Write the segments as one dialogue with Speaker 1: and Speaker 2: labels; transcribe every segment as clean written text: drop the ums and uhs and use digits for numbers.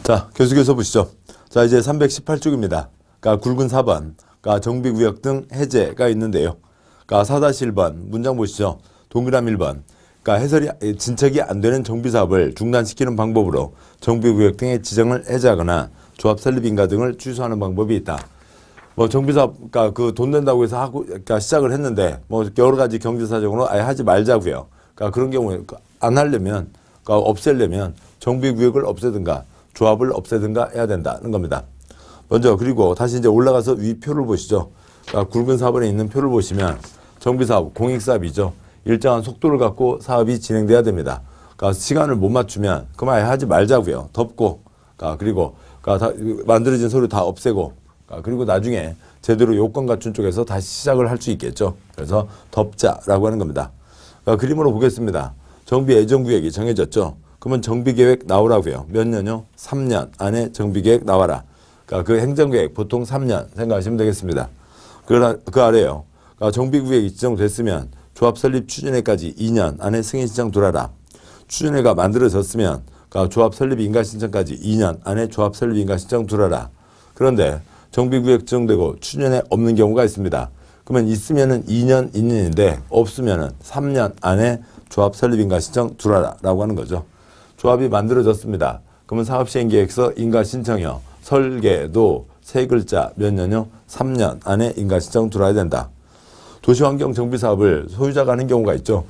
Speaker 1: 자, 계속해서 보시죠. 자, 이제 318쪽입니다. 그러니까 굵은 4번, 그러니까 정비구역 등 해제가 있는데요. 그러니까 4-1번 문장 보시죠. 동그라미 1번. 그러니까 해설이 진척이 안 되는 정비사업을 중단시키는 방법으로 정비구역 등의 지정을 해제하거나 조합 설립 인가 등을 취소하는 방법이 있다. 뭐 정비사업, 그러니까 그 돈 낸다고 해서 하고, 그러니까 시작을 했는데 뭐 여러 가지 경제사정으로 아예 하지 말자고요. 그러니까 그런 경우에 안 하려면, 그러니까 없애려면 정비구역을 없애든가 조합을 없애든가 해야 된다는 겁니다. 먼저 그리고 다시 이제 올라가서 위 표를 보시죠. 그러니까 굵은 4번에 있는 표를 보시면 정비사업, 공익사업이죠. 일정한 속도를 갖고 사업이 진행돼야 됩니다. 그러니까 시간을 못 맞추면 그만 하지 말자고요. 덮고, 그러니까 그리고 그러니까 다 만들어진 서류 다 없애고, 그러니까 그리고 나중에 제대로 요건 갖춘 쪽에서 다시 시작을 할 수 있겠죠. 그래서 덮자라고 하는 겁니다. 그러니까 그림으로 보겠습니다. 정비 예정구역이 정해졌죠. 그러면 정비계획 나오라고요. 몇 년요? 3년 안에 정비계획 나와라. 그러니까 그 행정계획 보통 3년 생각하시면 되겠습니다. 그 아래요. 그러니까 정비구역이 지정됐으면 조합 설립 추진회까지 2년 안에 승인 신청 들어라. 추진회가 만들어졌으면 그러니까 조합 설립 인가 신청까지 2년 안에 조합 설립 인가 신청 들어라. 그런데 정비구역 지정되고 추진회 없는 경우가 있습니다. 그러면 있으면은 2년 인연인데 없으면은 3년 안에 조합 설립 인가 신청 들어라라고 하는 거죠. 조합이 만들어졌습니다. 그러면 사업시행계획서 인가 신청이요. 설계도 세 글자 몇 년요? 3년 안에 인가 신청 들어야 된다. 도시환경 정비사업을 소유자가 하는 경우가 있죠.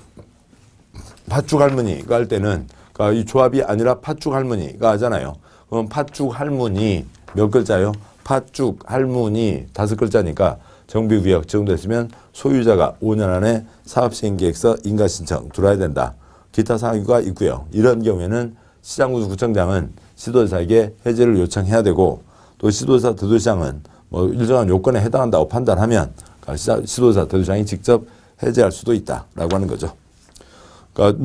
Speaker 1: 팥죽 할머니가 할 때는 그러니까 이 조합이 아니라 팥죽 할머니가 하잖아요. 그럼 팥죽 할머니 몇 글자요? 팥죽 할머니 5글자니까 정비구역 지정됐으면 소유자가 5년 안에 사업시행계획서 인가 신청 들어야 된다. 기타 사항이 있고요. 이런 경우에는 시장구청장은 시도지사에게 해제를 요청해야 되고 또 시도지사 대도시장은 뭐 일정한 요건에 해당한다고 판단하면 시도지사 대도시장이 직접 해제할 수도 있다라고 하는 거죠. 그러니까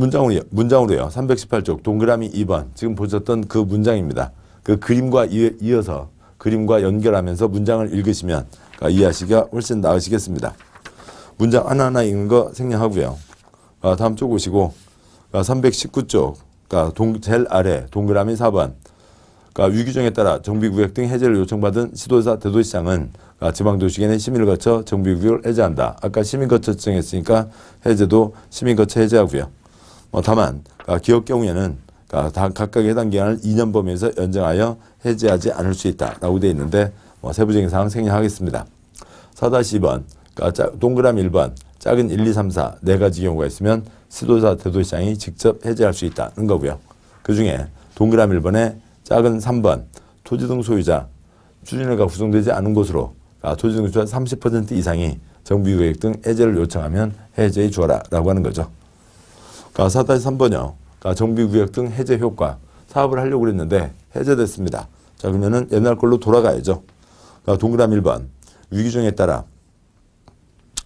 Speaker 1: 문장으로요. 318쪽 동그라미 2번 지금 보셨던 그 문장입니다. 그 그림과 이어서 그림과 연결하면서 문장을 읽으시면 그러니까 이해하시기가 훨씬 나으시겠습니다. 문장 하나하나 읽는 거 생략하고요. 다음 쪽 보시고 319쪽 그러니까 제일 아래 동그라미 4번 그러니까 위규정에 따라 정비구역 등 해제를 요청받은 시도지사 대도시장은 그러니까 지방도시계는 심의를 거쳐 정비구역을 해제한다. 아까 심의 거쳐 지정했으니까 해제도 심의 거쳐 해제하고요. 다만 기업 경우에는 다 각각의 해당 기간을 2년 범위에서 연장하여 해제하지 않을 수 있다라고 되어 있는데 세부적인 사항 생략하겠습니다. 4-2번 그러니까 동그라미 1번 작은 1, 2, 3, 4 네 가지 경우가 있으면 시도지사 대도시장이 직접 해제할 수 있다는 거고요. 그중에 동그라미 1번에 작은 3번 토지 등 소유자 추진회가 구성되지 않은 곳으로 토지 등 소유자 30% 이상이 정비구역 등 해제를 요청하면 해제해 주어라 라고 하는 거죠. 4-3번이요. 정비구역 등 해제 효과 사업을 하려고 그랬는데 해제됐습니다. 자 그러면은 옛날 걸로 돌아가야죠. 동그라미 1번 위규정에 따라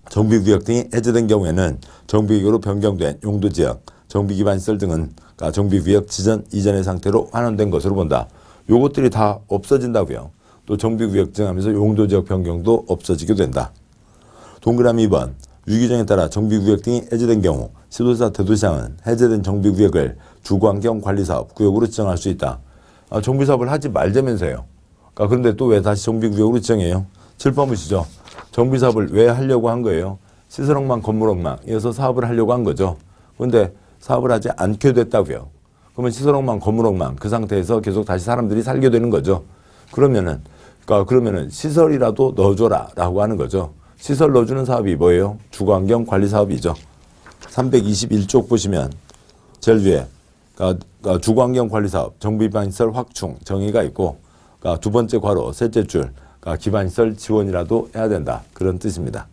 Speaker 1: 정비구역 등이 해제된 경우에는 정비구역으로 변경된 용도지역, 정비기반시설 등은 정비구역 지전 이전의 상태로 환원된 것으로 본다. 요것들이 다 없어진다고요. 또 정비구역 지정하면서 용도지역 변경도 없어지게 된다. 동그라미 2번 위규정에 따라 정비구역 등이 해제된 경우 시도지사 대도시장은 해제된 정비구역을 주거환경관리사업 구역으로 지정할 수 있다. 정비사업을 하지 말자면서요. 그런데 또 왜 다시 정비구역으로 지정해요? 7번 보시죠. 정비사업을 왜 하려고 한 거예요? 시설엉망 건물엉망 이어서 사업을 하려고 한 거죠. 그런데 사업을 하지 않게 됐다고요. 그러면 시설엉망 건물엉망 그 상태에서 계속 다시 사람들이 살게 되는 거죠. 그러면은 시설이라도 넣어줘라 라고 하는 거죠. 시설 넣어주는 사업이 뭐예요? 주거환경 관리 사업이죠. 321쪽 보시면 제일 위에 주거환경 관리 사업 정비기반시설 확충 정의가 있고 두 번째 괄호 셋째 줄 기반시설 지원이라도 해야 된다. 그런 뜻입니다.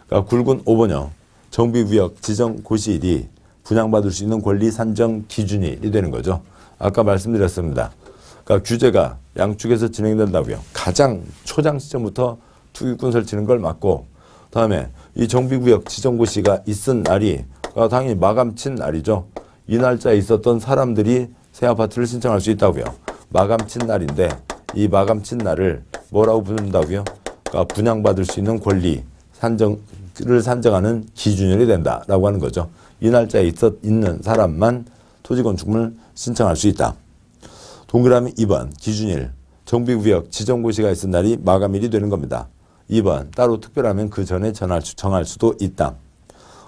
Speaker 1: 굵은 5번이요. 정비구역 지정 고시일이 분양받을 수 있는 권리 산정 기준일이 되는 거죠. 아까 말씀드렸습니다. 규제가 양축에서 진행된다고요. 가장 초장 시점부터 투기권 설치는 걸 막고 다음에 이 정비구역 지정고시가 있은 날이 당연히 마감 친 날이죠. 이 날짜에 있었던 사람들이 새 아파트를 신청할 수 있다고요. 마감 친 날인데 이 마감 친 날을 뭐라고 부른다고요? 분양받을 수 있는 권리 산정을 산정하는 기준일이 된다라고 하는 거죠. 이 날짜에 있는 사람만 토지건축물을 신청할 수 있다. 동그라미 2번 기준일 정비구역 지정고시가 있은 날이 마감일이 되는 겁니다. 2번 따로 특별하면 그 전에 정할 수도 있다.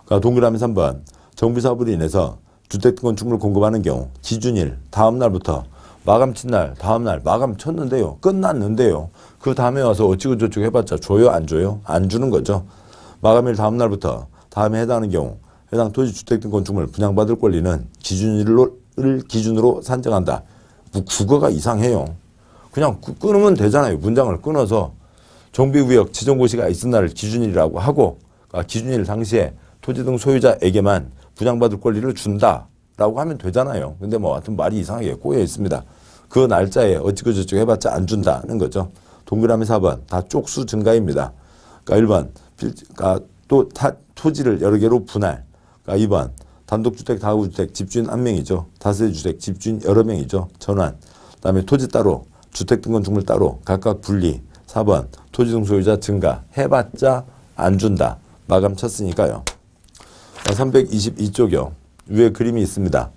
Speaker 1: 그러니까 동그라미 3번 정비사업으로 인해서 주택건축물 공급하는 경우 기준일 다음 날부터 마감 친 날 다음 날 마감 쳤는데요. 끝났는데요. 그 다음에 와서 어찌고 저찌고 해봤자 줘요 안 줘요? 안 주는 거죠. 마감일 다음 날부터 다음에 해당하는 경우 해당 토지 주택 등 건축물 분양받을 권리는 기준일을 기준으로 산정한다. 뭐 국어가 이상해요. 그냥 끊으면 되잖아요. 문장을 끊어서 정비구역 지정고시가 있은 날을 기준일이라고 하고 기준일 당시에 토지 등 소유자에게만 분양받을 권리를 준다라고 하면 되잖아요. 근데 뭐 하여튼 말이 이상하게 꼬여 있습니다. 그 날짜에 어찌고 저찌고 해봤자 안 준다는 거죠. 동그라미 4번 다 쪽수 증가입니다. 그러니까 1번 또 토지를 여러 개로 분할. 그러니까 2번 단독주택, 다가구주택, 집주인 한 명이죠. 다세대 주택, 집주인 여러 명이죠. 전환. 그다음에 토지 따로, 주택 등 건축물 따로 각각 분리. 4번 토지 등 소유자 증가. 해봤자 안 준다. 마감 쳤으니까요. 322쪽이요. 위에 그림이 있습니다.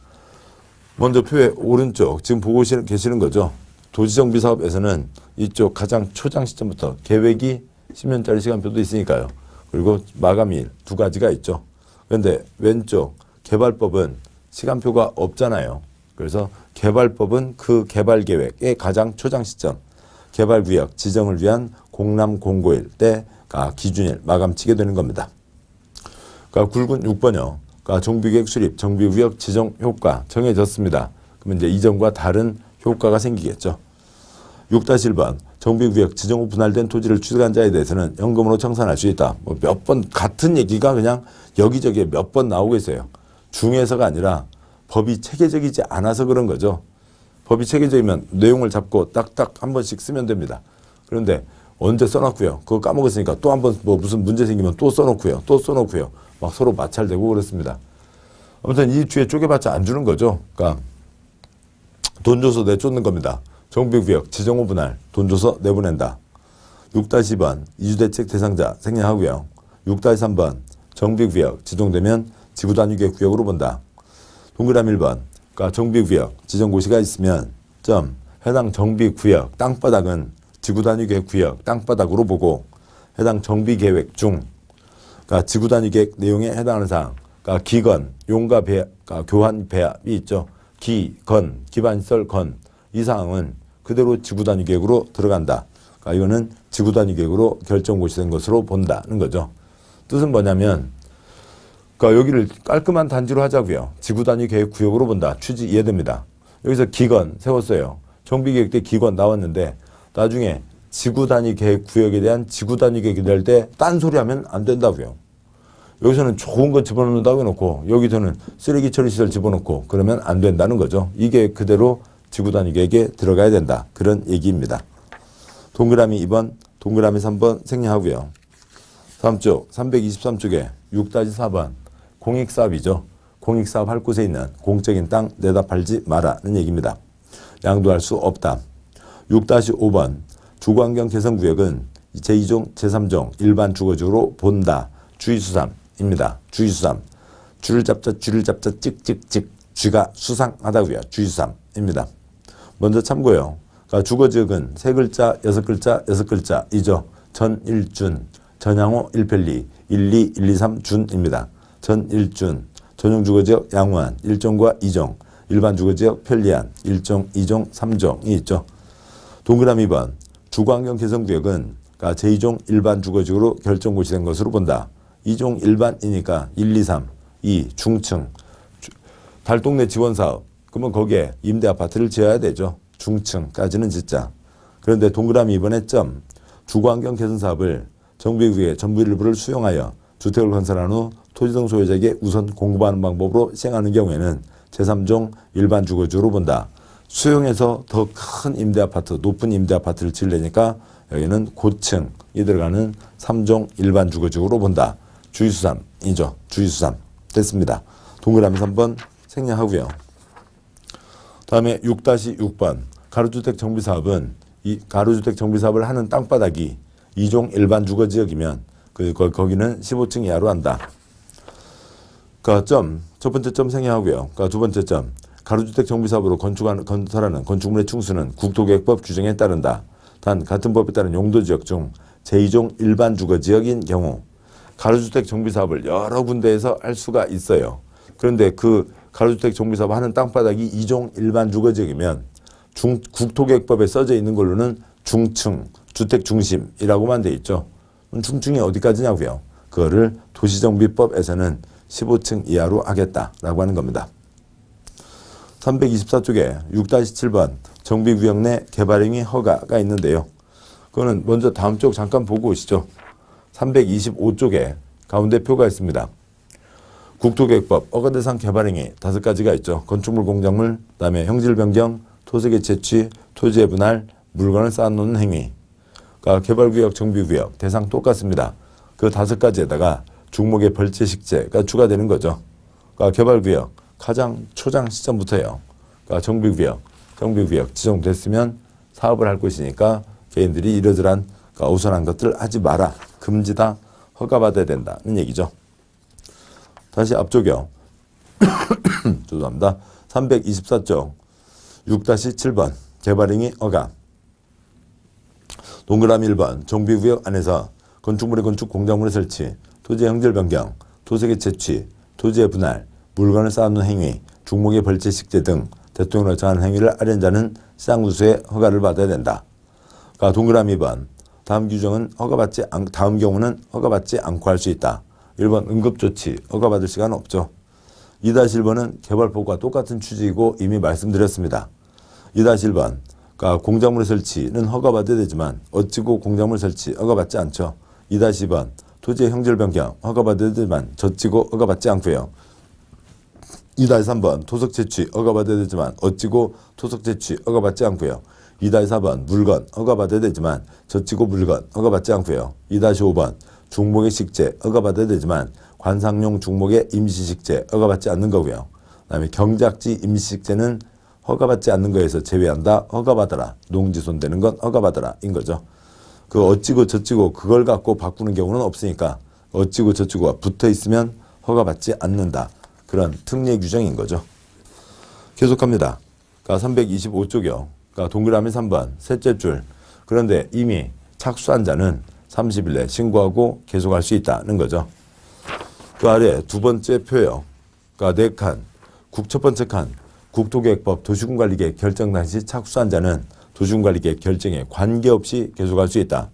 Speaker 1: 먼저 표의 오른쪽 지금 보고 계시는 거죠. 도시정비사업에서는 이쪽 가장 초장 시점부터 계획이 10년짜리 시간표도 있으니까요. 그리고 마감일 두 가지가 있죠. 그런데 왼쪽 개발법은 시간표가 없잖아요. 그래서 개발법은 그 개발계획의 가장 초장 시점 개발구역 지정을 위한 공람 공고일 때가 기준일 마감치게 되는 겁니다. 그러니까 굵은 6번이요. 그러니까 정비계획 수립, 정비구역 지정 효과 정해졌습니다. 그러면 이제 이전과 다른 효과가 생기겠죠. 6-1번 정비구역 지정 후 분할된 토지를 취득한 자에 대해서는 현금으로 청산할 수 있다. 뭐 몇 번 같은 얘기가 그냥 여기저기에 몇 번 나오고 있어요. 중에서가 아니라 법이 체계적이지 않아서 그런 거죠. 법이 체계적이면 내용을 잡고 딱딱 한 번씩 쓰면 됩니다. 그런데 언제 써놨고요. 그거 까먹었으니까 또 한 번 뭐 무슨 문제 생기면 또 써놓고요. 또 써놓고요. 막 서로 마찰되고 그렇습니다. 아무튼 이 뒤에 쪼개봤자 안 주는 거죠. 그러니까 돈 줘서 내쫓는 겁니다. 정비구역 지정 후 분할 돈 줘서 내보낸다. 6-2번 이주대책 대상자 생략하고요. 6-3번 정비구역 지정되면 지구단위계 구역으로 본다. 동그라미 1번 그러니까 정비구역 지정고시가 있으면 해당 정비구역 땅바닥은 지구단위계 구역 땅바닥으로 보고 해당 정비계획 중 그러니까 지구단위계획 내용에 해당하는 사항 그러니까 기건, 용과 배합, 그러니까 교환 배합이 있죠. 기건, 기반시설 건 이 사항은 그대로 지구단위계획으로 들어간다. 그러니까 이거는 지구단위계획으로 결정고시된 것으로 본다는 거죠. 뜻은 뭐냐면 그러니까 여기를 깔끔한 단지로 하자고요. 지구단위계획 구역으로 본다. 취지 이해됩니다. 여기서 기건 세웠어요. 정비계획 때 기건 나왔는데 나중에 지구단위계획 구역에 대한 지구단위계획이 될 때 딴소리 하면 안 된다고요. 여기서는 좋은 거 집어넣는다고 해놓고 여기서는 쓰레기 처리 시설 집어넣고 그러면 안 된다는 거죠. 이게 그대로 지구단위계획에 들어가야 된다. 그런 얘기입니다. 동그라미 2번, 동그라미 3번 생략하고요. 다음 쪽 323쪽에 6-4번 공익사업이죠. 공익사업 할 곳에 있는 공적인 땅 내다 팔지 마라는 얘기입니다. 양도할 수 없다. 6-5번 주거환경 개선구역은 제2종, 제3종 일반 주거지로 본다. 주의수삼입니다. 주의수삼. 줄을 잡자 찍찍찍. 쥐가 수상하다고요. 주의수삼입니다. 먼저 참고요. 그러니까 주거지역은 세 글자, 여섯 글자이죠. 전일준, 전향호 1편리, 12, 123 준입니다. 전일준, 전용주거지역 양호한 1종과 2종, 일반 주거지역 편리한 1종, 2종, 3종이 있죠. 동그라미 2번 주거환경 개선구역은 그러니까 제2종 일반 주거지역으로 결정고시된 것으로 본다. 2종 일반이니까 1, 2, 3, 2 중층 달동네 지원사업 그러면 거기에 임대아파트를 지어야 되죠. 중층까지는 짓자. 그런데 동그라미 2번에 주거환경 개선사업을 정비구역의 전부 일부를 수용하여 주택을 건설한 후 토지 등 소유자에게 우선 공급하는 방법으로 시행하는 경우에는 제3종 일반 주거지로 본다. 수용해서 더 큰 임대아파트, 높은 임대아파트를 지으려니까 여기는 고층이 들어가는 3종 일반 주거지로 본다. 주의수삼이죠. 주의수삼. 됐습니다. 동그라미 3번 생략하고요. 다음에 6-6번 가로주택 정비사업은 이 가로주택 정비사업을 하는 땅바닥이 2종 일반 주거지역이면 거기는 15층 이하로 한다. 그러니까 첫 번째 점 생략하고요. 그러니까 두 번째 점 가로주택 정비사업으로 건설하는 건축물의 충수는 국토계획법 규정에 따른다. 단 같은 법에 따른 용도지역 중 제2종 일반 주거지역인 경우 가로주택 정비사업을 여러 군데에서 할 수가 있어요. 그런데 그 가로주택 정비사업 하는 땅바닥이 2종 일반 주거지역이면 국토계획법에 써져 있는 걸로는 중층, 주택 중심이라고만 돼 있죠. 중층이 어디까지냐고요. 그거를 도시정비법에서는 15층 이하로 하겠다라고 하는 겁니다. 324쪽에 6-7번 정비구역 내 개발행위 허가가 있는데요. 그거는 먼저 다음 쪽 잠깐 보고 오시죠. 325쪽에 가운데 표가 있습니다. 국토계획법 허가대상 개발행위 5가지가 있죠. 건축물, 공작물, 그다음에 형질 변경, 토색의 채취, 토지의 분할, 물건을 쌓아놓는 행위. 그러니까 개발구역, 정비구역 대상 똑같습니다. 그 5가지에다가 중목의 벌채식재가 추가되는 거죠. 그러니까 개발구역 가장 초장 시점부터요. 그러니까 정비구역 지정됐으면 사업을 할 것이니까 개인들이 이러저러한 그러니까 어수선한 것들 하지 마라. 금지다. 허가받아야 된다는 얘기죠. 다시 앞쪽이요. 죄송합니다. 324쪽 6-7번 개발행위 허가. 동그라미 1번 정비구역 안에서 건축물의 건축, 공작물의 설치, 토지의 형질 변경, 토색의 채취, 토지의 분할, 물건을 쌓아놓는 행위, 중목의 벌채식재 등 대통령을 정한 행위를 하려는 자는 시장구수의 허가를 받아야 된다. 그러니까 동그라미 2번 다음 경우는 허가받지 않고 할 수 있다. 1번 응급조치 허가받을 시간은 없죠. 2-1번은 개발법과 똑같은 취지이고 이미 말씀드렸습니다. 2-1번 그러니까 공작물의 설치는 허가받아야 되지만 어찌고 공작물 설치 허가받지 않죠. 2-2번 토지의 형질 변경 허가받아야 되지만 젖지고 허가받지 않고요. 2-3번 토속 채취 허가받아야 되지만 어찌고 토속 채취 허가받지 않고요. 2-4번 물건 허가받아야 되지만 젖지고 물건 허가받지 않고요. 2-5번 중목의 식재 허가받아야 되지만 관상용 중목의 임시식재 허가받지 않는 거고요. 그다음에 경작지 임시식재는 허가받지 않는 거에서 제외한다. 허가받아라. 농지 손대는 건 허가받아라. 인 거죠. 그 어찌고 저찌고 그걸 갖고 바꾸는 경우는 없으니까 어찌고 저찌고가 붙어 있으면 허가받지 않는다. 그런 특례 규정인 거죠. 계속합니다. 그러니까 325쪽이요. 그러니까 동그라미 3번 셋째 줄. 그런데 이미 착수한 자는 30일 내 신고하고 계속할 수 있다는 거죠. 그 아래 두 번째 표요. 그러니까 4칸. 첫 번째 칸. 국토계획법 도시군관리계획 결정 당시 착수한 자는 도시군관리계획 결정에 관계없이 계속할 수 있다.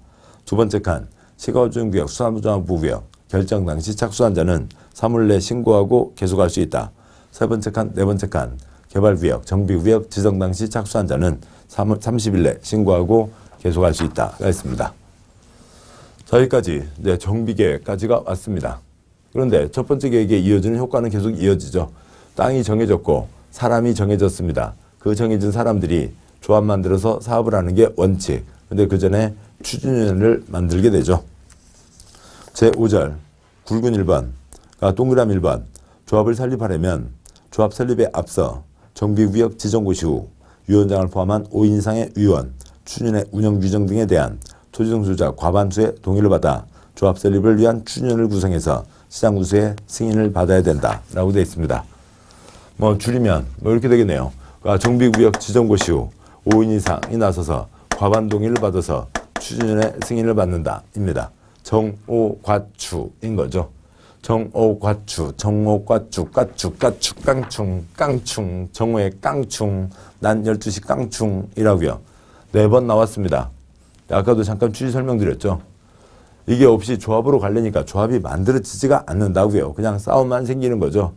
Speaker 1: 두 번째 칸. 시가조정구역 수산부정부구역 결정 당시 착수한 자는 3월 내 신고하고 계속할 수 있다. 세 번째 칸, 네 번째 칸. 개발구역, 정비구역 지정 당시 착수한 자는 30일 내 신고하고 계속할 수 있다가 있습니다. 자, 여기까지 이제 정비계획까지가 왔습니다. 그런데 첫 번째 계획에 이어지는 효과는 계속 이어지죠. 땅이 정해졌고 사람이 정해졌습니다. 그 정해진 사람들이 조합 만들어서 사업을 하는 게 원칙. 근데 그 전에 추진위원회를 만들게 되죠. 제5절 굵은 1번, 그러니까 동그라미 1번 조합을 설립하려면 조합 설립에 앞서 정비구역 지정고시 후 위원장을 포함한 5인 이상의 위원, 추진의 운영 규정 등에 대한 토지정수자 과반수의 동의를 받아 조합 설립을 위한 추진위원회를 구성해서 시장구수의 승인을 받아야 된다라고 되어 있습니다. 줄이면 이렇게 되겠네요. 그러니까 정비구역 지정고시 후 5인 이상이 나서서 과반 동의를 받아서 추진위원회 승인을 받는다입니다. 정오과추인 거죠. 정오과추, 정오과추, 깡충, 정오의 깡충, 난 12시 깡충이라고요. 4번 나왔습니다. 아까도 잠깐 취지 설명드렸죠. 이게 없이 조합으로 가려니까 조합이 만들어지지가 않는다고요. 그냥 싸움만 생기는 거죠.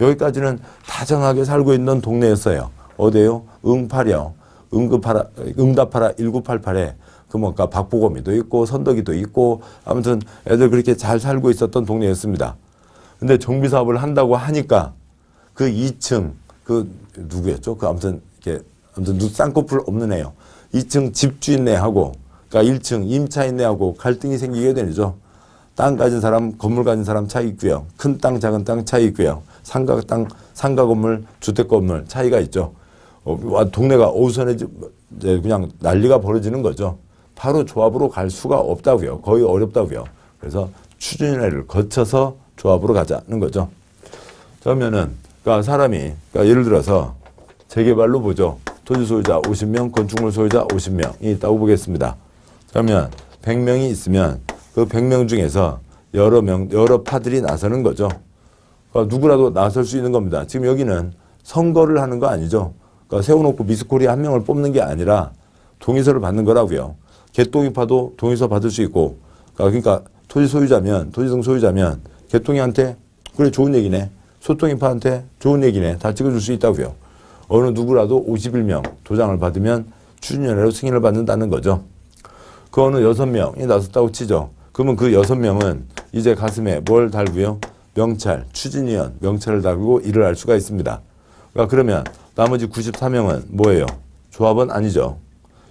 Speaker 1: 여기까지는 다정하게 살고 있는 동네였어요. 어디요? 응팔이요. 응답하라 1988에 박보검이도 있고 선덕이도 있고 아무튼 애들 그렇게 잘 살고 있었던 동네였습니다. 근데 정비사업을 한다고 하니까 그 2층 누구였죠? 아무튼 쌍꺼풀 없는 애요. 2층 집주인네하고 그러니까 1층 임차인네하고 갈등이 생기게 되죠. 땅 가진 사람, 건물 가진 사람 차이 있고요. 큰 땅, 작은 땅 차이 있고요. 상가 땅, 상가 건물, 주택 건물 차이가 있죠. 동네가 어수선해지 그냥 난리가 벌어지는 거죠. 바로 조합으로 갈 수가 없다고요. 거의 어렵다고요. 그래서 추진위원회를 거쳐서 조합으로 가자는 거죠. 그러면은 그러니까 사람이 예를 들어서 재개발로 보죠. 토지 소유자 50명, 건축물 소유자 50명이 있다고 보겠습니다. 그러면 100명이 있으면 그 100명 중에서 여러 파들이 나서는 거죠. 그러니까 누구라도 나설 수 있는 겁니다. 지금 여기는 선거를 하는 거 아니죠. 그러니까 세워놓고 미스코리아 한 명을 뽑는 게 아니라 동의서를 받는 거라고요. 개똥이파도 동의서 받을 수 있고, 그러니까 토지 소유자면, 토지등 소유자면 개똥이한테 그래 좋은 얘기네, 소똥이파한테 좋은 얘기네 다 찍어줄 수 있다고요. 어느 누구라도 51명 도장을 받으면 추진위원회로 승인을 받는다는 거죠. 그 어느 6명이 나섰다고 치죠. 그러면 그 6명은 이제 가슴에 뭘 달고요? 명찰, 추진위원 명찰을 달고 일을 할 수가 있습니다. 그러니까 그러면 나머지 94명은 뭐예요? 조합원 아니죠.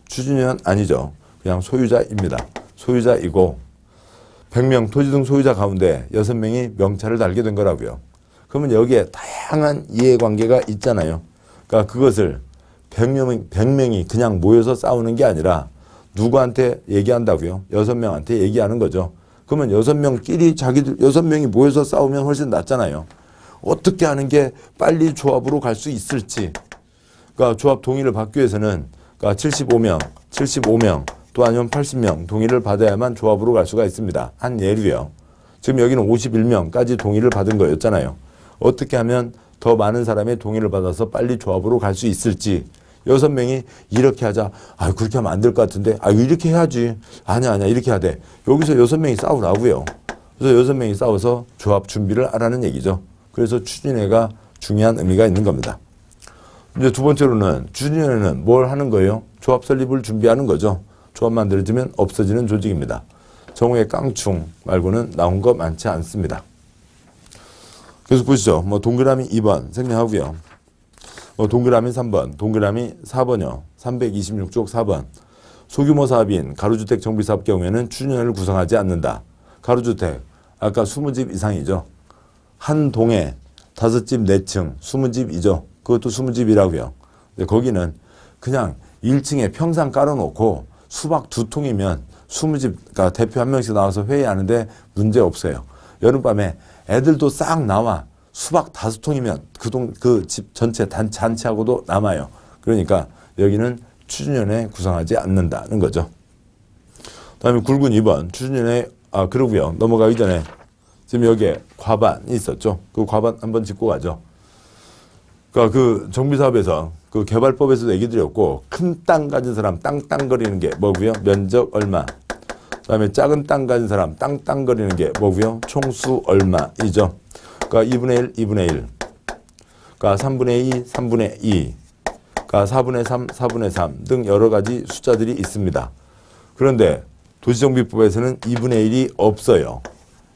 Speaker 1: 추진위원 아니죠. 그냥 소유자입니다. 소유자이고 100명 토지등 소유자 가운데 6명이 명찰을 달게 된 거라고요. 그러면 여기에 다양한 이해관계가 있잖아요. 그러니까 그것을 100명이 그냥 모여서 싸우는 게 아니라 누구한테 얘기한다고요? 6명한테 얘기하는 거죠. 그러면 6명끼리 자기들 6명이 모여서 싸우면 훨씬 낫잖아요. 어떻게 하는 게 빨리 조합으로 갈 수 있을지. 그러니까 조합 동의를 받기 위해서는 그러니까 75명 또 아니면 80명 동의를 받아야만 조합으로 갈 수가 있습니다. 한 예로요. 지금 여기는 51명까지 동의를 받은 거였잖아요. 어떻게 하면 더 많은 사람의 동의를 받아서 빨리 조합으로 갈 수 있을지. 6명이 이렇게 하자. 아, 그렇게 하면 안 될 것 같은데. 아, 이렇게 해야지. 아니야, 이렇게 해야 돼. 여기서 6명이 싸우라고요. 그래서 6명이 싸워서 조합 준비를 하라는 얘기죠. 그래서 추진회가 중요한 의미가 있는 겁니다. 이제 두 번째로는 추진회는 뭘 하는 거예요? 조합 설립을 준비하는 거죠. 조합 만들어지면 없어지는 조직입니다. 정오의 깡충 말고는 나온 거 많지 않습니다. 그래서 보시죠. 동그라미 2번 생략하고요. 동그라미 3번, 동그라미 4번이요. 326쪽 4번. 소규모 사업인 가로주택 정비사업 경우에는 추진위원회를 구성하지 않는다. 가로주택, 아까 20집 이상이죠. 한 동에 5집 4층, 20집이죠. 그것도 20집이라고요. 근데 거기는 그냥 1층에 평상 깔아놓고 수박 2통이면 20집, 그러니까 대표 한 명씩 나와서 회의하는데 문제 없어요. 여름밤에 애들도 싹 나와. 수박 5통이면 그 집 전체 잔치하고도 남아요. 그러니까 여기는 추진위원회 구성하지 않는다는 거죠. 다음에 굵은 2번 추진위원회, 그러고요. 넘어가기 전에 지금 여기에 과반이 있었죠. 그 과반 한번 짚고 가죠. 그러니까 그 정비사업에서 그 개발법에서도 얘기 드렸고, 큰 땅 가진 사람 땅땅거리는 게 뭐고요? 면적 얼마. 그다음에 작은 땅 가진 사람 땅땅거리는 게 뭐고요? 총수 얼마이죠. 그러니까 2분의 1, 2분의 1. 그러니까 3분의 2, 3분의 2. 그러니까 4분의 3, 4분의 3 등 여러 가지 숫자들이 있습니다. 그런데 도시정비법에서는 2분의 1이 없어요.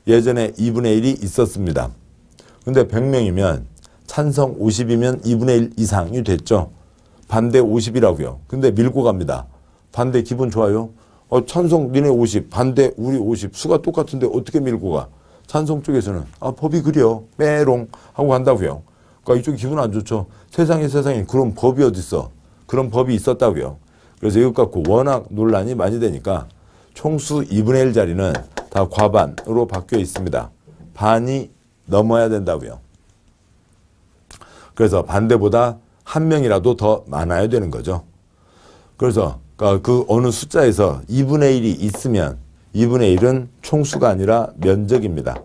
Speaker 1: 예전에 2분의 1이 있었습니다. 근데 100명이면 찬성 50이면 2분의 1 이상이 됐죠. 반대 50이라고요. 근데 밀고 갑니다. 반대 기분 좋아요? 찬성 니네 50, 반대 우리 50. 수가 똑같은데 어떻게 밀고 가? 찬성 쪽에서는 법이 그려 빼롱 하고 간다고요. 그러니까 이쪽 기분 안 좋죠. 세상에 그런 법이 어딨어. 그런 법이 있었다고요. 그래서 이것 갖고 워낙 논란이 많이 되니까 총수 2분의 1 자리는 다 과반으로 바뀌어 있습니다. 반이 넘어야 된다고요. 그래서 반대보다 한 명이라도 더 많아야 되는 거죠. 그래서 그 어느 숫자에서 2분의 1이 있으면 2분의 1은 총수가 아니라 면적입니다.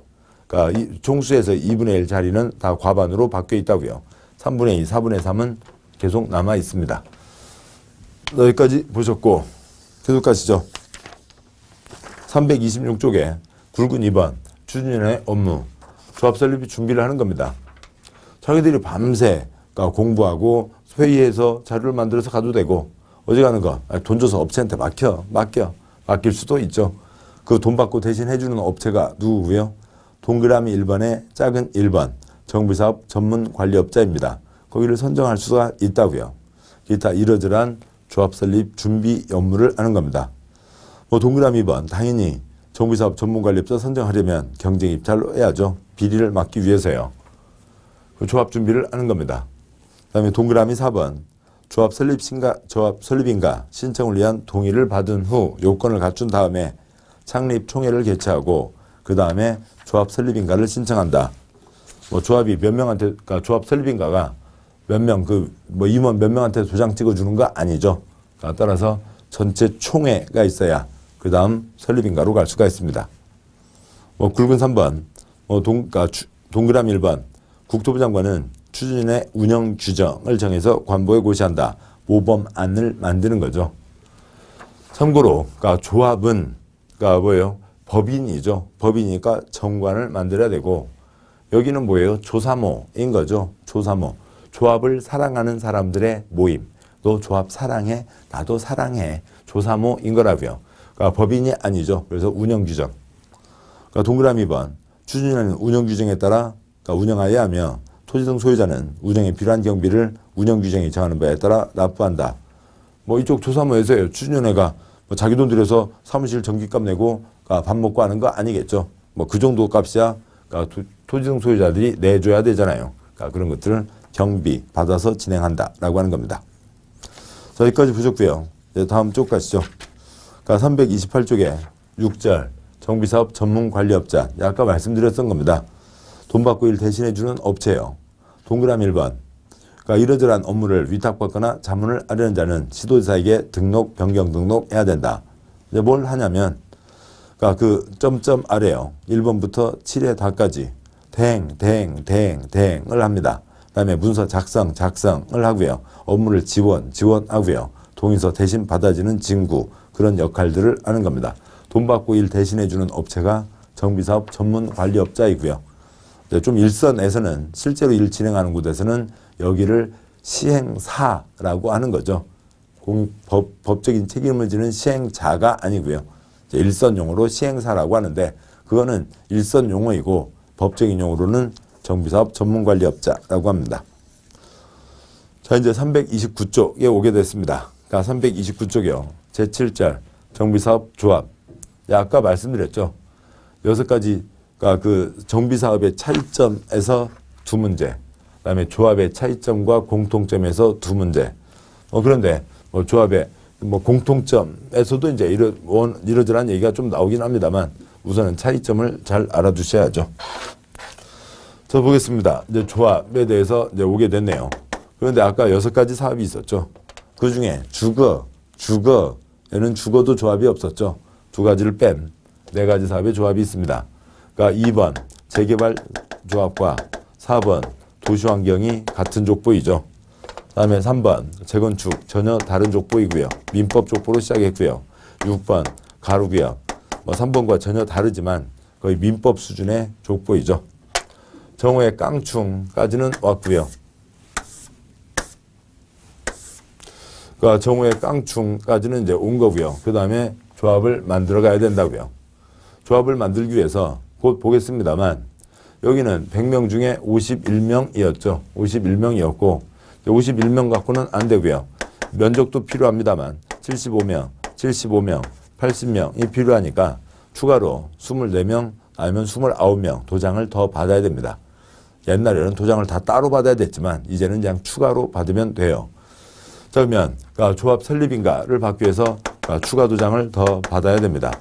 Speaker 1: 그러니까 총수에서 2분의 1 자리는 다 과반으로 바뀌어 있다고요. 3분의 2, 4분의 3은 계속 남아 있습니다. 여기까지 보셨고 계속 가시죠. 326쪽에 굵은 2번 추진위원회 업무 조합 설립 준비를 하는 겁니다. 자기들이 밤새 공부하고 회의해서 자료를 만들어서 가도 되고, 어디 가는 거? 돈 줘서 업체한테 맡길 수도 있죠. 그 돈 받고 대신 해주는 업체가 누구고요? 동그라미 1번에 작은 1번 정비사업 전문관리업자입니다. 거기를 선정할 수가 있다고요. 기타 이러저러한 조합 설립 준비 업무를 하는 겁니다. 동그라미 2번 당연히 정비사업 전문관리업자 선정하려면 경쟁 입찰로 해야죠. 비리를 막기 위해서요. 그 조합 준비를 하는 겁니다. 그다음에 동그라미 4번 조합 설립인가 신청을 위한 동의를 받은 후 요건을 갖춘 다음에 창립 총회를 개최하고 그 다음에 조합 설립인가를 신청한다. 조합이 몇 명한테, 그러니까 조합 설립인가가 몇 명, 뭐 임원 몇 명한테 도장 찍어주는 거 아니죠. 따라서 전체 총회가 있어야 그 다음 설립인가로 갈 수가 있습니다. 뭐 굵은 3번, 동그라미 1번, 국토부 장관은 추진의 운영 규정을 정해서 관보에 고시한다. 모범안을 만드는 거죠. 참고로, 조합은, 뭐예요? 법인이죠. 법인이니까 정관을 만들어야 되고, 여기는 뭐예요? 조사모인 거죠. 조사모. 조합을 사랑하는 사람들의 모임. 너 조합 사랑해? 나도 사랑해. 조사모인 거라고요. 법인이 아니죠. 그래서 운영규정. 동그라미 2번. 추진하는 운영규정에 따라 운영하여야 하며 토지 등 소유자는 운영에 필요한 경비를 운영규정이 정하는 바에 따라 납부한다. 뭐 이쪽 조사모에서요. 추진위원회가 뭐 자기 돈 들여서 사무실 전기값 내고 밥 먹고 하는 거 아니겠죠. 뭐 그 정도 값이야 토지 등 소유자들이 내줘야 되잖아요. 그런 것들을 경비 받아서 진행한다라고 하는 겁니다. 자, 여기까지 보셨고요. 이제 다음 쪽 가시죠. 328쪽에 6절 정비사업 전문관리업자. 아까 말씀드렸던 겁니다. 돈 받고 일 대신해주는 업체예요. 동그라미 1번. 이러저러한 업무를 위탁받거나 자문을 하려는 자는 시도지사에게 등록, 변경 등록해야 된다. 이제 뭘 하냐면, 점점 아래요. 1번부터 7회 다까지 대행을 합니다. 그 다음에 문서 작성을 하고요. 업무를 지원하고요. 동의서 대신 받아주는 징구, 그런 역할들을 하는 겁니다. 돈 받고 일 대신해주는 업체가 정비사업 전문관리업자이고요. 좀 일선에서는 실제로 일 진행하는 곳에서는 여기를 시행사라고 하는 거죠. 법적인 책임을 지는 시행자가 아니고요. 일선 용어로 시행사라고 하는데 그거는 일선 용어이고 법적인 용어로는 정비사업 전문관리업자라고 합니다. 자, 이제 329쪽에 오게 됐습니다. 329쪽이요. 제7절 정비사업 조합. 아까 말씀드렸죠. 6가지 정비사업의 차이점에서 2문제, 그다음에 조합의 차이점과 공통점에서 2문제. 그런데 조합의 공통점에서도 이제 이러저러한 얘기가 좀 나오긴 합니다만 우선은 차이점을 잘 알아두셔야죠. 자, 보겠습니다. 이제 조합에 대해서 이제 오게 됐네요. 그런데 아까 6가지 사업이 있었죠. 그 중에 주거에는 죽어도 조합이 없었죠. 2가지를 뺀 4가지 사업의 조합이 있습니다. 2번 재개발 조합과 4번 도시환경이 같은 족보이죠. 다음에 3번 재건축 전혀 다른 족보이고요. 민법 족보로 시작했고요. 6번 가로구역 3번과 전혀 다르지만 거의 민법 수준의 족보이죠. 정오의 깡충까지는 왔고요. 정오의 깡충까지는 이제 온 거고요. 그 다음에 조합을 만들어 가야 된다고요. 조합을 만들기 위해서 곧 보겠습니다만 여기는 100명 중에 51명이었죠. 51명이었고 51명 갖고는 안 되고요. 면적도 필요합니다만 75명, 80명이 필요하니까 추가로 24명 아니면 29명 도장을 더 받아야 됩니다. 옛날에는 도장을 다 따로 받아야 됐지만 이제는 그냥 추가로 받으면 돼요. 자, 그러면 조합 설립인가를 받기 위해서 추가 도장을 더 받아야 됩니다.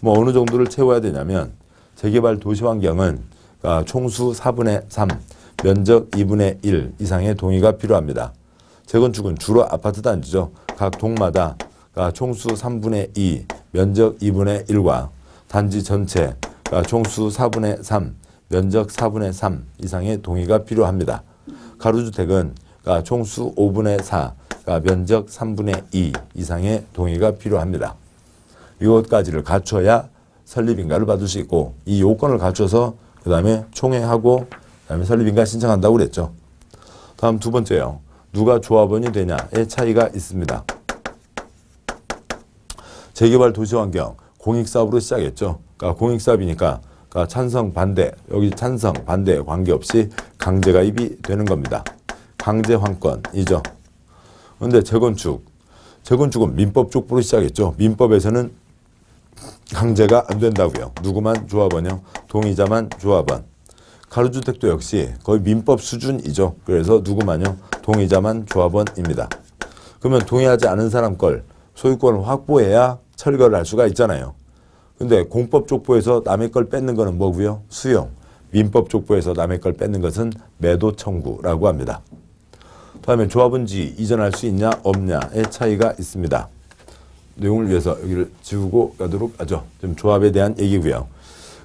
Speaker 1: 어느 정도를 채워야 되냐면 재개발 도시환경은 총수 4분의 3, 면적 2분의 1 이상의 동의가 필요합니다. 재건축은 주로 아파트 단지죠. 각 동마다 총수 3분의 2, 면적 2분의 1과 단지 전체 총수 4분의 3, 면적 4분의 3 이상의 동의가 필요합니다. 가로주택은 총수 5분의 4, 면적 3분의 2 이상의 동의가 필요합니다. 이것까지를 갖춰야 설립인가를 받을 수 있고 이 요건을 갖춰서 그 다음에 총회하고 그 다음에 설립인가 신청한다고 그랬죠. 다음 2번째요. 누가 조합원이 되냐의 차이가 있습니다. 재개발 도시환경 공익사업으로 시작했죠. 공익사업이니까 찬성 반대 여기 찬성 반대에 관계없이 강제가입이 되는 겁니다. 강제환권이죠. 그런데 재건축은 민법 족보로 시작했죠. 민법에서는 강제가 안 된다고요. 누구만 조합원이요? 동의자만 조합원. 가로주택도 역시 거의 민법 수준이죠. 그래서 누구만요? 동의자만 조합원입니다. 그러면 동의하지 않은 사람 걸 소유권을 확보해야 철거를 할 수가 있잖아요. 근데 공법 족보에서 남의 걸 뺏는 거는 뭐고요? 수용. 민법 족보에서 남의 걸 뺏는 것은 매도 청구라고 합니다. 다음에 조합원지 이전할 수 있냐 없냐의 차이가 있습니다. 내용을 위해서 여기를 지우고 가도록 하죠. 지금 조합에 대한 얘기고요.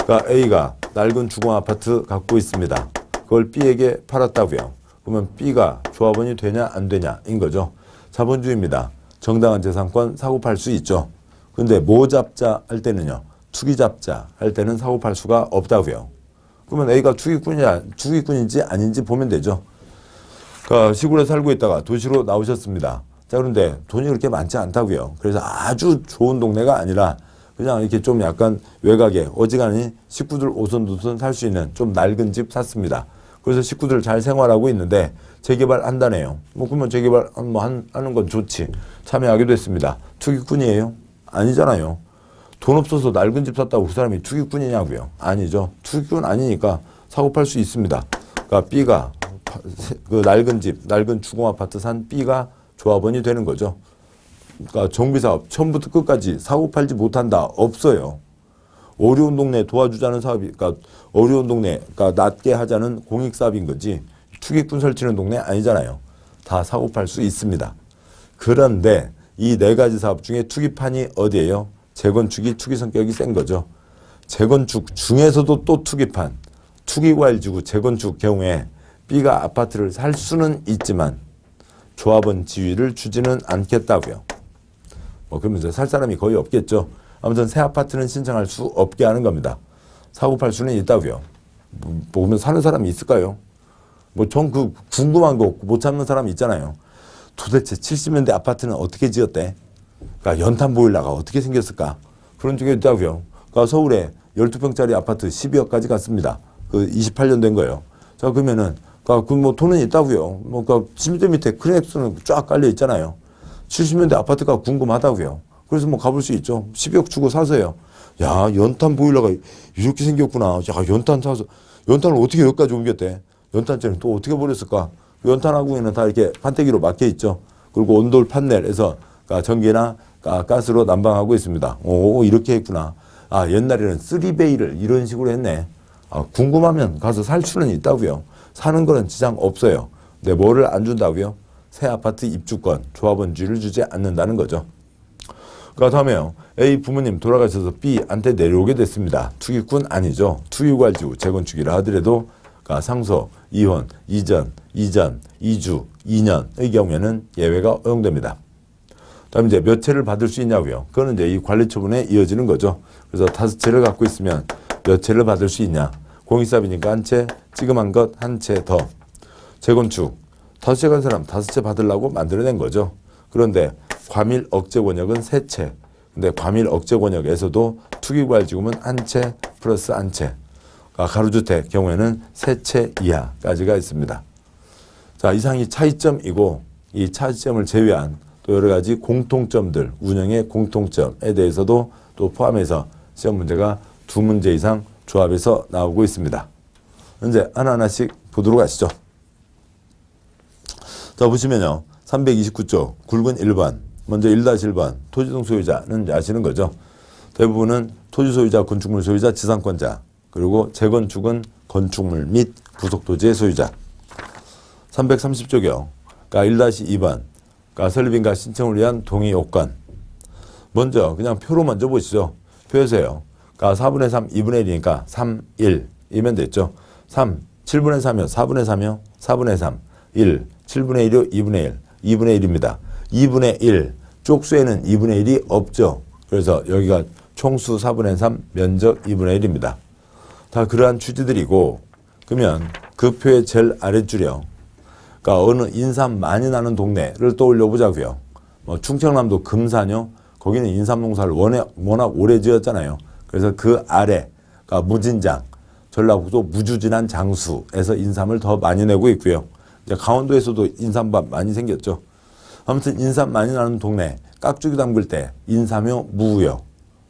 Speaker 1: 그러니까 A가 낡은 주공 아파트 갖고 있습니다. 그걸 B에게 팔았다고요. 그러면 B가 조합원이 되냐 안 되냐인 거죠. 자본주의입니다. 정당한 재산권 사고 팔 수 있죠. 근데 모잡자 할 때는요. 투기잡자 할 때는 사고 팔 수가 없다고요. 그러면 A가 투기꾼인지 아닌지 보면 되죠. 그러니까 시골에 살고 있다가 도시로 나오셨습니다. 자, 그런데 돈이 그렇게 많지 않다고요. 그래서 아주 좋은 동네가 아니라 그냥 이렇게 좀 약간 외곽에 어지간히 식구들 오손도손 살 수 있는 좀 낡은 집 샀습니다. 그래서 식구들 잘 생활하고 있는데 재개발한다네요. 뭐 그러면 재개발 하는 건 좋지. 참여하게 됐습니다. 투기꾼이에요? 아니잖아요. 돈 없어서 낡은 집 샀다고 그 사람이 투기꾼이냐고요? 아니죠. 투기꾼 아니니까 사고 팔 수 있습니다. 그러니까 B가 그 낡은 집, 낡은 주공 아파트 산 B가 조합원이 되는 거죠. 그러니까 정비사업 처음부터 끝까지 사고 팔지 못한다. 없어요. 어려운 동네 도와주자는 사업이, 그러니까 어려운 동네, 그러니까 낮게 하자는 공익사업인 거지 투기꾼 설치는 동네 아니잖아요. 다 사고 팔 수 있습니다. 그런데 이 네 가지 사업 중에 투기판이 어디예요? 재건축이 투기 성격이 센 거죠. 재건축 중에서도 또 투기판, 투기과일지구 재건축 경우에 B가 아파트를 살 수는 있지만 조합원 지위를 주지는 않겠다고요. 뭐 그러면 이제 살 사람이 거의 없겠죠. 아무튼 새 아파트는 신청할 수 없게 하는 겁니다. 사고 팔 수는 있다고요. 뭐 보면 사는 사람이 있을까요? 뭐 전 그 궁금한 거 못 참는 사람이 있잖아요. 도대체 70년대 아파트는 어떻게 지었대? 그러니까 연탄 보일러가 어떻게 생겼을까? 그런 쪽에 있다고요. 그러니까 서울에 12평짜리 아파트 12억까지 갔습니다. 그 28년 된 거예요. 자, 그러면은 그 뭐 돈은 있다고요. 뭐 그 침대 밑에 크랙스는 쫙 깔려 있잖아요. 70년대 아파트가 궁금하다고요. 그래서 뭐 가볼 수 있죠. 12억 주고 사서요. 야, 연탄 보일러가 이렇게 생겼구나. 야, 연탄 사서 연탄을 어떻게 여기까지 옮겼대? 연탄재는 또 어떻게 버렸을까? 연탄하고는 다 이렇게 판때기로 막혀 있죠. 그리고 온돌 판넬에서 전기나 가스로 난방하고 있습니다. 오, 이렇게 했구나. 아, 옛날에는 쓰리베이를 이런 식으로 했네. 아, 궁금하면 가서 살 수는 있다고요. 사는 거는 지장 없어요. 근데 뭐를 안 준다고요? 새 아파트 입주권, 조합원주를 주지 않는다는 거죠. 그 다음에요. A 부모님 돌아가셔서 B한테 내려오게 됐습니다. 투기꾼 아니죠. 투기과일지구 재건축이라 하더라도 상속, 이혼, 이전, 이주, 2년의 경우에는 예외가 허용됩니다. 다음 이제 몇 채를 받을 수 있냐고요. 그거는 이제 이 관리처분에 이어지는 거죠. 그래서 5채를 갖고 있으면 몇 채를 받을 수 있냐. 공익사업이니까 한 채, 지금한 것 한 채 더. 재건축 5채 간 사람 5채 받으려고 만들어낸 거죠. 그런데 과밀 억제 권역은 3채. 근데 과밀 억제 권역에서도 투기과일지구는 한 채 플러스 한 채. 가로주택 경우에는 3채 이하까지가 있습니다. 자, 이상이 차이점이고 이 차이점을 제외한 또 여러 가지 공통점들, 운영의 공통점에 대해서도 또 포함해서 시험 문제가 2문제 이상 조합해서 나오고 있습니다. 이제 하나하나씩 보도록 하시죠. 자, 보시면요. 329쪽 굵은 1번, 먼저 1-1번 토지동 소유자는 아시는 거죠. 대부분은 토지 소유자, 건축물 소유자, 지상권자, 그리고 재건축은 건축물 및 부속토지의 소유자. 330쪽이요. 1-2번 설립인가 신청을 위한 동의 요건. 먼저 그냥 표로 먼저 보시죠. 표에서요. 4분의 3, 2분의 1이니까 3, 1이면 됐죠. 3, 7분의 3이요. 4분의 3이요. 4분의 3, 1, 7분의 1이요. 2분의 1, 2분의 1입니다. 2분의 1, 쪽수에는 2분의 1이 없죠. 그래서 여기가 총수 4분의 3, 면적 2분의 1입니다. 다 그러한 취지들이고, 그러면 그 표의 제일 아랫줄이요. 그러니까 어느 인삼 많이 나는 동네를 떠올려 보자고요. 뭐 충청남도 금산요. 거기는 인삼 농사를 워낙 오래 지었잖아요. 그래서 그 아래, 그러니까 무진장, 전라북도 무주진한 장수에서 인삼을 더 많이 내고 있고요. 이제 강원도에서도 인삼밭 많이 생겼죠. 아무튼 인삼 많이 나는 동네, 깍두기 담글 때 인삼요, 무요.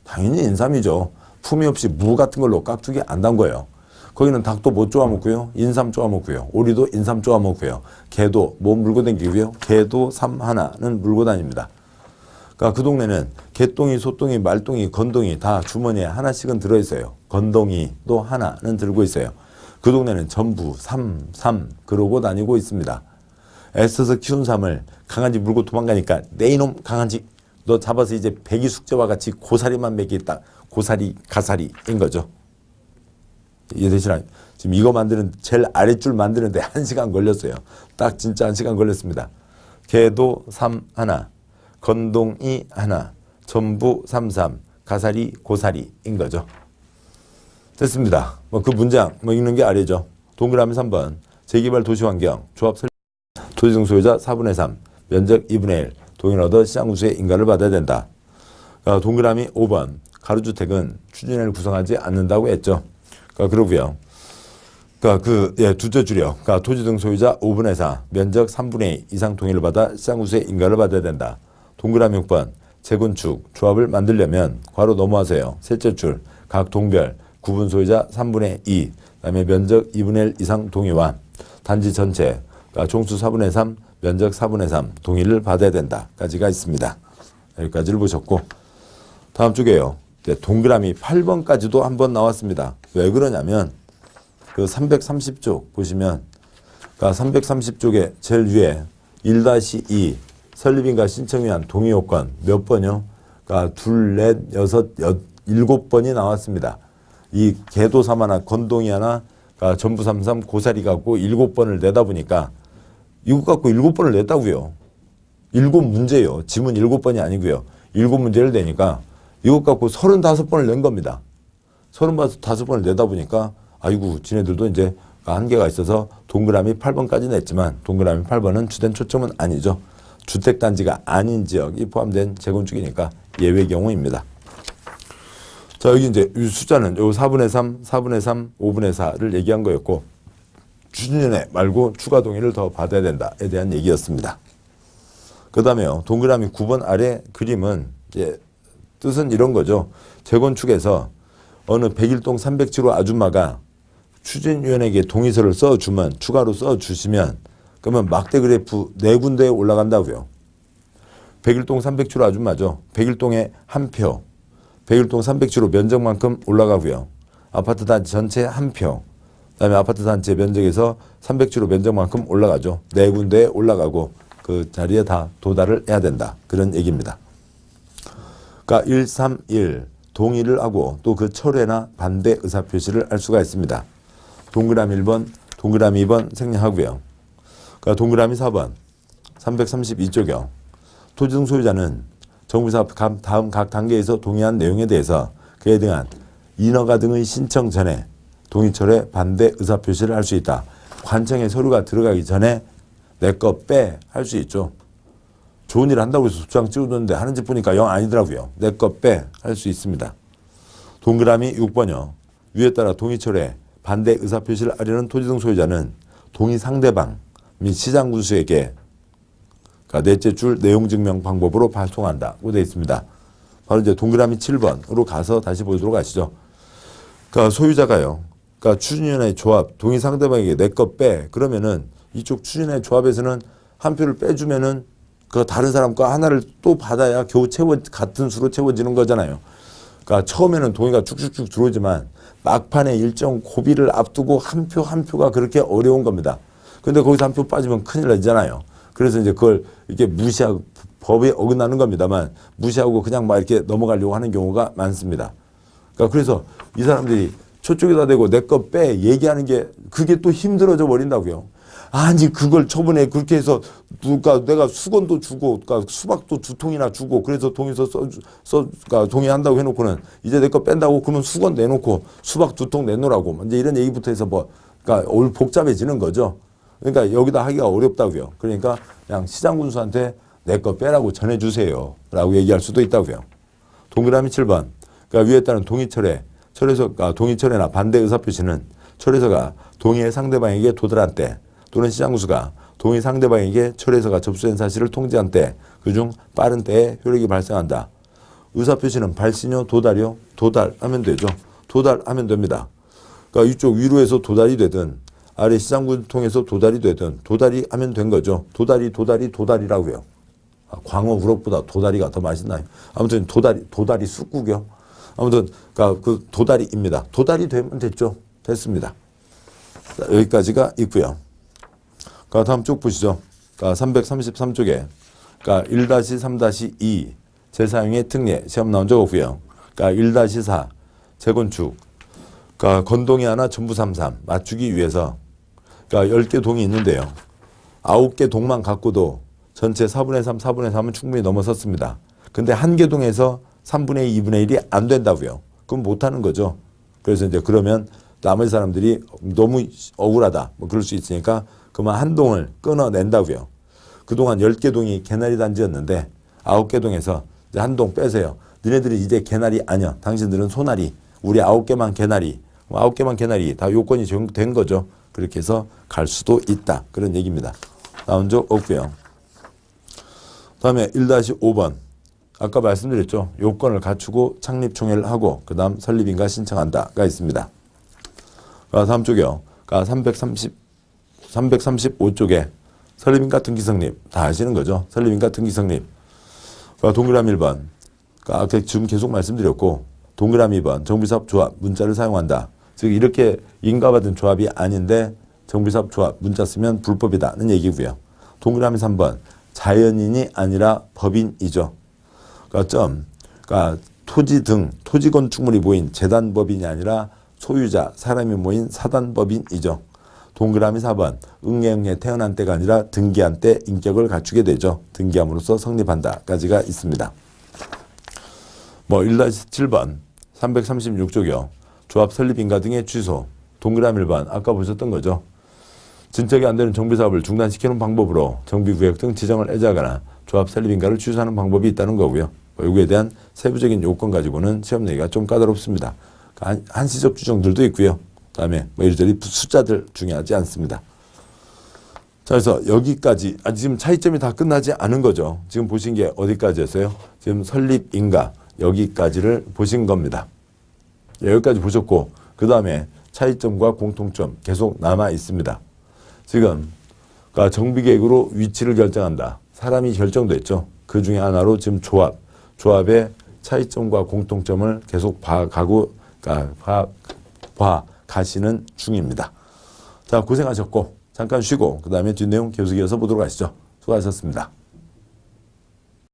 Speaker 1: 당연히 인삼이죠. 품위 없이 무 같은 걸로 깍두기 안 담궈요. 거기는 닭도 못 쪼아 먹고요. 인삼 쪼아 먹고요. 오리도 인삼 쪼아 먹고요. 개도 뭐 물고 다니고요. 개도 삼 하나는 물고 다닙니다. 그러니까 그 동네는 개똥이, 소똥이, 말똥이, 건동이 다 주머니에 하나씩은 들어있어요. 건동이도 하나는 들고 있어요. 그 동네는 전부 삼 그러고 다니고 있습니다. 애써서 키운 삶을 강아지 물고 도망가니까 내 이놈 강아지 너 잡아서 이제 배기 숙제와 같이 고사리만 먹이겠다. 고사리 가사리인 거죠. 이해되시나요? 지금 이거 만드는 제일 아랫줄 만드는데 1시간 걸렸어요. 딱 진짜 1시간 걸렸습니다. 개도 3 하나, 건동이 하나, 전부 33, 가사리 고사리인 거죠. 됐습니다. 그 문장 읽는 게 아래죠. 동그라미 3번 재개발 도시환경 조합 설립 토지 등 소유자 4분의 3 면적 2분의 1 동의를 얻어 시장구수의 인가를 받아야 된다. 동그라미 5번 가로주택은 추진회를 구성하지 않는다고 했죠. 그러고요. 두째 줄이요. 토지 등 소유자 5분의 4 면적 3분의 2 이상 동의를 받아 시장구수의 인가를 받아야 된다. 동그라미 6번 재건축 조합을 만들려면 괄호 넘어가세요. 셋째 줄 각 동별 구분 소유자 3분의 2 그다음에 면적 2분의 1 이상 동의와 단지 전체 종수 4분의 3 면적 4분의 3 동의를 받아야 된다 까지가 있습니다. 여기까지를 보셨고 다음 쪽에요. 동그라미 8번까지도 한번 나왔습니다. 왜 그러냐면 그 330쪽 보시면 330쪽에 제일 위에 1-2 설립인가 신청 위한 동의 요건 몇 번이요? 둘, 넷, 여섯, 7번이 나왔습니다. 이 개도삼 하나, 건동이 하나, 전부 33 고사리 갖고 7번을 내다 보니까 이거 갖고 7번을 냈다고요. 7문제예요. 지문 7번이 아니고요. 7문제를 내니까 이것 갖고 35번을 낸 겁니다. 35번을 내다 보니까 아이고 지네들도 이제 한계가 있어서 동그라미 8번까지 냈지만 동그라미 8번은 주된 초점은 아니죠. 주택단지가 아닌 지역이 포함된 재건축이니까 예외 경우입니다. 자, 여기 이제 이 숫자는 요 4분의 3, 4분의 3, 5분의 4를 얘기한 거였고 추진위원회 말고 추가 동의를 더 받아야 된다에 대한 얘기였습니다. 그 다음에요. 동그라미 9번 아래 그림은 이제 뜻은 이런 거죠. 재건축에서 어느 101동 307호 아줌마가 추진위원회에게 동의서를 써주면 추가로 써주시면 그러면 막대 그래프 4군데에 올라간다고요. 101동 307호 아줌마죠. 101동에 한 표. 101동 307호 면적만큼 올라가고요. 아파트 단지 전체 한 표. 그다음에 아파트 단지 면적에서 307호 면적만큼 올라가죠. 4군데에 올라가고 그 자리에 다 도달을 해야 된다. 그런 얘기입니다. 그러니까 131 동의를 하고 또 그 철회나 반대 의사표시를 할 수가 있습니다. 동그라미 1번, 동그라미 2번 생략하고요. 그러니까 동그라미 4번 332쪽이요. 토지 등 소유자는 정부에서 다음 각 단계에서 동의한 내용에 대해서 그에 대한 인허가 등의 신청 전에 동의철회 반대 의사표시를 할 수 있다. 관청에 서류가 들어가기 전에 내 거 빼 할 수 있죠. 좋은 일 한다고 해서 도장 찍어줬는데 하는 집 보니까 영 아니더라고요. 내 거 빼 할 수 있습니다. 동그라미 6번이요. 위에 따라 동의철회 반대 의사표시를 하려는 토지 등 소유자는 동의 상대방 및 시장군수에게 넷째 줄 내용 증명 방법으로 발송한다고 되어 있습니다. 바로 이제 동그라미 7번으로 가서 다시 보도록 하시죠. 그러니까 소유자가요. 그러니까 추진위원회 조합 동의 상대방에게 내 거 빼 그러면은 이쪽 추진위원회 조합에서는 한 표를 빼주면은 그 다른 사람 거 하나를 또 받아야 겨우 같은 수로 채워지는 거잖아요. 그러니까 처음에는 동의가 쭉쭉쭉 들어오지만 막판에 일정 고비를 앞두고 한 표 한 표가 그렇게 어려운 겁니다. 근데 거기서 한 표 빠지면 큰일 나잖아요. 그래서 이제 그걸 이렇게 무시하고 법에 어긋나는 겁니다만 무시하고 그냥 막 이렇게 넘어가려고 하는 경우가 많습니다. 그러니까 그래서 이 사람들이 저쪽에다 대고 내 거 빼 얘기하는 게 그게 또 힘들어져 버린다고요. 아니 그걸 저번에 그렇게 해서 내가 수건도 주고 그러니까 수박도 2통이나 주고 그래서 동의서 그러니까 동의한다고 해놓고는 이제 내 거 뺀다고 그러면 수건 내놓고 수박 2통 내놓으라고 이제 이런 얘기부터 해서 그러니까 복잡해지는 거죠. 그러니까 여기다 하기가 어렵다고요. 그러니까 그냥 시장군수한테 내 거 빼라고 전해주세요 라고 얘기할 수도 있다고요. 동그라미 7번 그러니까 위에 따른 동의철회 동의철회나 반대 의사표시는 철회서가 동의의 상대방에게 도달한 때 또는 시장군수가 동의 상대방에게 철회서가 접수된 사실을 통지한 때 그중 빠른 때에 효력이 발생한다. 의사표시는 발신요 도달이요? 도달하면 되죠. 도달하면 됩니다. 그러니까 이쪽 위로 해서 도달이 되든 아래 시장군 통해서 도달이 되든 도달이 하면 된 거죠. 도달이라고요. 광어 우럭보다 도다리가 더 맛있나요? 아무튼 도다리 쑥국이요. 아무튼 그 도다리입니다. 도달이 되면 됐죠. 됐습니다. 자, 여기까지가 있고요. 다음 쭉 보시죠. 그러니까 333쪽에 그러니까 1-3-2 재사용의 특례 시험 나온 적 없고요. 그러니까 1-4 재건축 그러니까 건동이 하나 전부 33 맞추기 위해서 그러니까 10개 동이 있는데요. 9개 동만 갖고도 전체 4분의 3, 4분의 3은 충분히 넘어섰습니다. 근데 한 개 동에서 3분의 2, 2분의 1이 안 된다고요. 그럼 못하는 거죠. 그래서 이제 그러면 나머지 사람들이 너무 억울하다 뭐 그럴 수 있으니까 그만 한 동을 끊어낸다고요. 그동안 10개 동이 개나리 단지였는데 9개 동에서 이제 한 동 빼세요. 너네들이 이제 개나리 아니야. 당신들은 소나리. 우리 9개만 개나리. 9개만 개나리. 다 요건이 적용된 거죠. 그렇게 해서 갈 수도 있다. 그런 얘기입니다. 나온 적 없고요. 다음에 1-5번. 아까 말씀드렸죠. 요건을 갖추고 창립총회를 하고 그 다음 설립인가 신청한다가 있습니다. 다음 쪽이요. 335쪽에 설립인가 등기 성립. 다 아시는 거죠. 설립인가 등기 성립. 동그라미 1번. 아까 지금 계속 말씀드렸고 동그라미 2번. 정비사업 조합 문자를 사용한다. 즉 이렇게 인가받은 조합이 아닌데 정비사업 조합 문자 쓰면 불법이다는 얘기고요. 동그라미 3번. 자연인이 아니라 법인이죠. 그러니까 토지 등 토지 건축물이 모인 재단법인이 아니라 소유자 사람이 모인 사단법인이죠. 동그라미 4번. 응애응애 태어난 때가 아니라 등기한 때 인격을 갖추게 되죠. 등기함으로써 성립한다까지가 있습니다. 1-7번 336쪽이요. 조합 설립인가 등의 취소. 동그라미 1번 아까 보셨던 거죠. 진척이 안 되는 정비사업을 중단시키는 방법으로 정비구역 등 지정을 해제하거나 조합 설립인가를 취소하는 방법이 있다는 거고요. 여기에 대한 세부적인 요건 가지고는 시험 내기가 좀 까다롭습니다. 한시적 규정들도 있고요. 그다음에 이리저리 숫자들 중요하지 않습니다. 자, 그래서 여기까지 지금 차이점이 다 끝나지 않은 거죠. 지금 보신 게 어디까지였어요? 지금 설립인가 여기까지를 보신 겁니다. 여기까지 보셨고 그 다음에 차이점과 공통점 계속 남아 있습니다. 지금 그러니까 정비계획으로 위치를 결정한다. 사람이 결정됐죠. 그 중에 하나로 지금 조합의 차이점과 공통점을 계속 가시는 중입니다. 자, 고생하셨고 잠깐 쉬고 그 다음에 뒷내용 계속 이어서 보도록 하시죠. 수고하셨습니다.